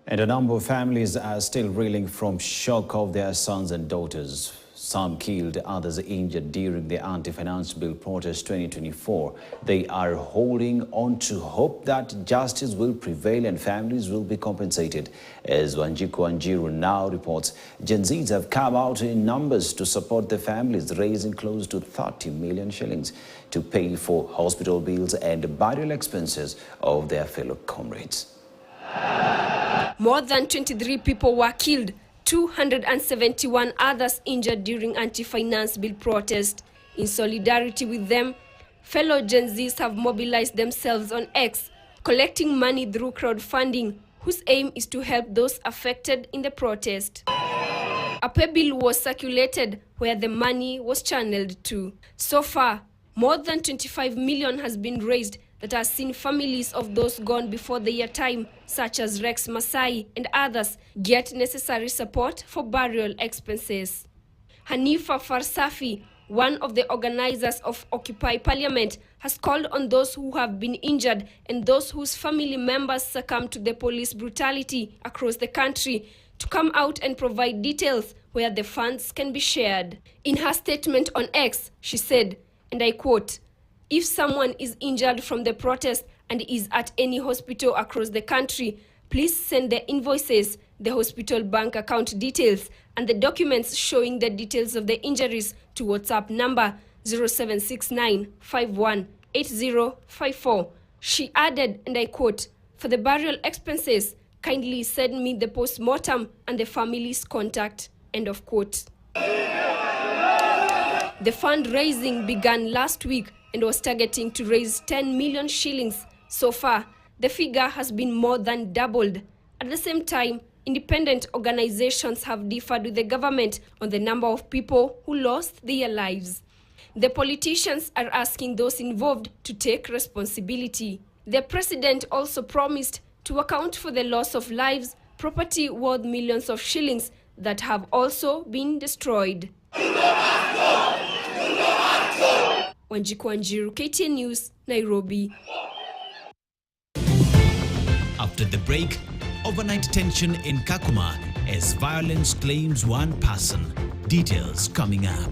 And a number of families are still reeling from shock of their sons and daughters. Some killed, others injured during the anti-finance bill protest 2024. They are holding on to hope that justice will prevail and families will be compensated. As Wanjiku Wanjiru now reports, Gen Zs have come out in numbers to support the families, raising close to 30 million shillings to pay for hospital bills and burial expenses of their fellow comrades. More than 23 people were killed, 271 others injured during anti-finance bill protest. In solidarity with them, fellow Gen Zs have mobilized themselves on X, collecting money through crowdfunding, whose aim is to help those affected in the protest. A pay bill was circulated where the money was channeled to. So far, more than 25 million has been raised that has seen families of those gone before their time, such as Rex Masai and others, get necessary support for burial expenses. Hanifa Farsafi, one of the organizers of Occupy Parliament, has called on those who have been injured and those whose family members succumbed to the police brutality across the country to come out and provide details where the funds can be shared. In her statement on X, she said, and I quote, "If someone is injured from the protest and is at any hospital across the country, please send the invoices, the hospital bank account details, and the documents showing the details of the injuries to WhatsApp number 0769 51 8054. She added, and I quote, "For the burial expenses, kindly send me the post-mortem and the family's contact," end of quote. The fundraising began last week and was targeting to raise 10 million shillings. So far, the figure has been more than doubled. At the same time, independent organizations have differed with the government on the number of people who lost their lives. The politicians are asking those involved to take responsibility. The president also promised to account for the loss of lives, property worth millions of shillings that have also been destroyed. Wanjiku Wanjiru, KTN News, Nairobi. After the break, overnight tension in Kakuma as violence claims one person. Details coming up.